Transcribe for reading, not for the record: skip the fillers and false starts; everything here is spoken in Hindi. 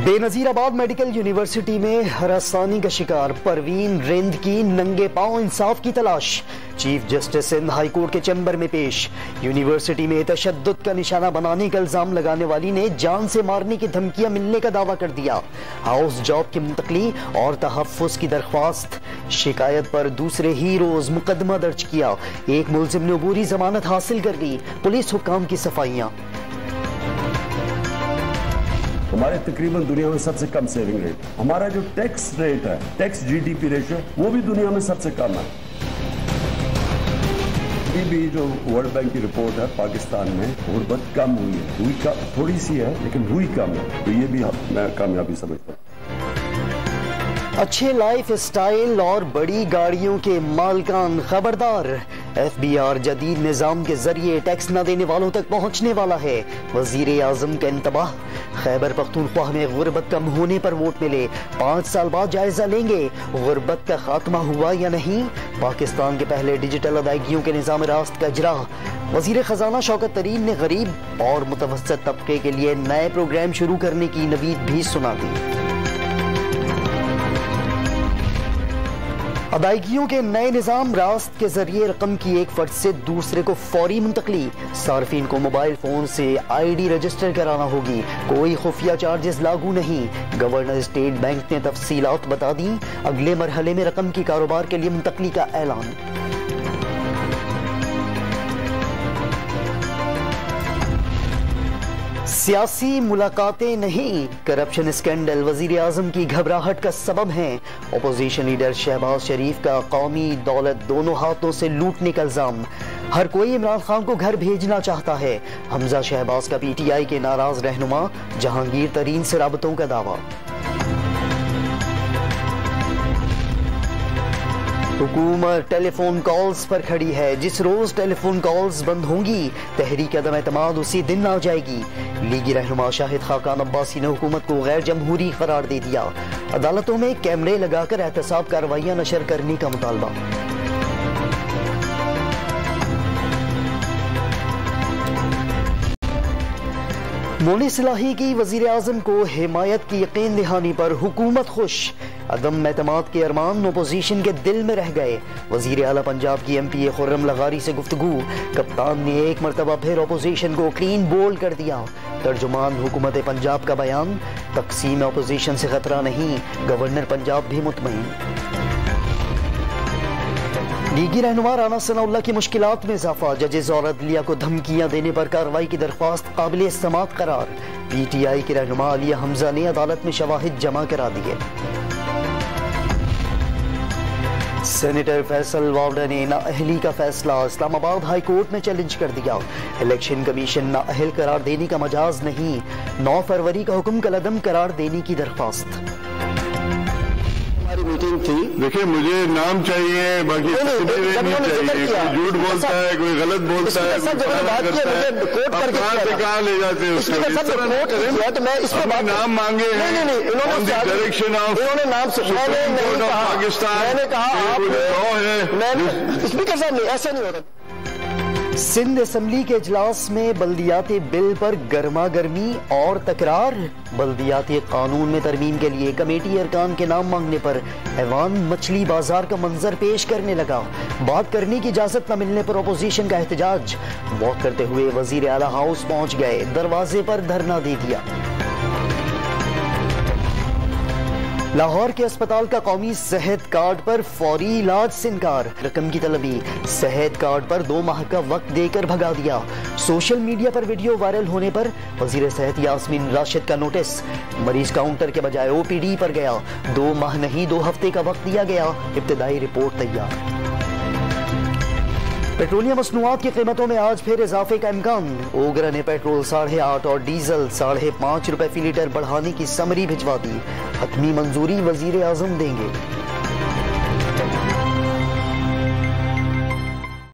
बेनजीराबाद मेडिकल यूनिवर्सिटी में हरासानी का शिकार परवीन रिंद की नंगे पांव इंसाफ की तलाश। Chief justice Sindh high court के चैम्बर में पेश। यूनिवर्सिटी में तशद्दुद का निशाना बनाने का इल्जाम लगाने वाली ने जान से मारने की धमकियां मिलने का दावा कर दिया। हाउस जॉब की मुंतकली और तहफ्फुज की दरख्वास्त। शिकायत पर दूसरे ही रोज मुकदमा दर्ज किया। एक मुलजिम ने अबूरी जमानत हासिल कर ली। पुलिस हुक्काम की सफाइयां। हमारे तकरीबन दुनिया में सबसे कम सेविंग रेट, हमारा जो टैक्स रेट है, टैक्स जीडीपी रेशियो, वो भी दुनिया में सबसे कम है। अभी भी जो वर्ल्ड बैंक की रिपोर्ट है, पाकिस्तान में गुर्बत कम हुई है, हुई थोड़ी सी है लेकिन हुई कम है, तो ये भी मैं कामयाबी समझता हूँ। अच्छे लाइफ स्टाइल और बड़ी गाड़ियों के मालिकान खबरदार। FBI जदीद निजाम के जरिए टैक्स न देने वालों तक पहुंचने वाला है। वजीर आजम का इंतबाह। खैबर पख्तूनख्वा में गुर्बत कम होने पर वोट मिले। 5 साल बाद जायजा लेंगे गुर्बत का खात्मा हुआ या नहीं। पाकिस्तान के पहले डिजिटल अदायगियों के निजाम रास्त का इजरा। वजीर खजाना शौकत तरीन ने गरीब और मुतवस्सित तबके के लिए नए प्रोग्राम शुरू करने की नवीद भी सुना दी। अदायगियों के नए निजाम रास्त के जरिए रकम की एक फर्द से दूसरे को फौरी मुंतकली। सार्फिन को मोबाइल फोन से ID रजिस्टर कराना होगी। कोई खुफिया चार्जेस लागू नहीं। गवर्नर स्टेट बैंक ने तफसीलात बता दी। अगले मरहले में रकम की कारोबार के लिए मुंतकली का ऐलान। सियासी मुलाकातें नहीं, करप्शन स्कैंडल वजीर आजम की घबराहट का सबब है। अपोजिशन लीडर शहबाज शरीफ का कौमी दौलत दोनों हाथों से लूटने का इल्जाम। हर कोई इमरान खान को घर भेजना चाहता है। हमजा शहबाज का PTI के नाराज रहनुमा जहांगीर तरीन से राबतों का दावा। हुकूमत टेलीफोन कॉल्स पर खड़ी है। जिस रोज टेलीफोन कॉल्स बंद होंगी तहरीक अदम एतमाद उसी दिन आ जाएगी। लीगी रहनुमा शाहिद खाकान अब्बासी ने हुकूमत को गैर जमहूरी करार दे दिया। अदालतों में कैमरे लगाकर एहतसाब कार्रवाइयां नशर करने का मुतालबा। मोनी सिलाही की वजीर आजम को हिमायत की यकीन दहानी पर हुकूमत खुश। अदम एतमाद के अरमान अपोजिशन के दिल में रह गए। वजीर आला पंजाब की MPA खुर्रम लगारी से गुफ्तगू। कप्तान ने एक मरतबा फिर अपोजिशन को क्लीन बोल्ड कर दिया। तर्जुमान हुकूमत पंजाब का बयान। तकसीम अपोजिशन से खतरा नहीं, गवर्नर पंजाब भी मुतमईन। लीगी रहनुमा राना सनाउल्लाह की मुश्किलात में इजाफा। जजेस और अदलिया को धमकियां देने पर कार्रवाई की दरख्वास्त काबिल समात करार। PTI के रहनुमा आलिया हमजा ने अदालत में शवाहिद जमा करा दिए। सेनेटर फैसल वावडा ने नाअहली का फैसला इस्लामाबाद हाई कोर्ट में चैलेंज कर दिया। इलेक्शन कमीशन नाअहल करार देने का मजाज नहीं, 9 फरवरी का हुक्म कलअदम करार देने की दरख्वास्त। मीटिंग थी। देखिए मुझे नाम चाहिए, बाकी नहीं चाहिए। कोई झूठ बोलता है, कोई गलत बोलता है, कहाँ ले जाते हैं उसको। तो मैं इस पर नाम मांगे हैं। इन्होंने डायरेक्शन ऑफ नाम से पाकिस्तान। मैंने कहा है स्पीकर साहब नहीं, ऐसा नहीं हो रहा। सिंध असम्बली के इजलास में बल्दियाती बिल पर गर्मा गर्मी और तकरार। बल्दियाती कानून में तरमीम के लिए कमेटी अरकान के नाम मांगने पर ऐवान मछली बाजार का मंजर पेश करने लगा। बात करने की इजाजत न मिलने पर अपोजिशन का एहतजाज। वॉक करते हुए वजीर आला हाउस पहुंच गए, दरवाजे पर धरना दे दिया। लाहौर के अस्पताल का कौमी सेहत कार्ड पर फौरी इलाज से इनकार। रकम की तलबी। सेहत कार्ड पर 2 माह का वक्त देकर भगा दिया। सोशल मीडिया पर वीडियो वायरल होने पर वजीर सेहत यास्मीन राशिद का नोटिस। मरीज काउंटर के बजाय OPD पर गया। 2 माह नहीं 2 हफ्ते का वक्त दिया गया। इब्तिदाई रिपोर्ट तैयार। पेट्रोलियम मसनूआत की कीमतों में आज फिर इजाफे का इम्कान। ओगरा ने पेट्रोल 8.5 और डीजल 5.5 रुपए फी लीटर बढ़ाने की समरी भिजवा दी। हतमी मंजूरी वजीर आजम देंगे।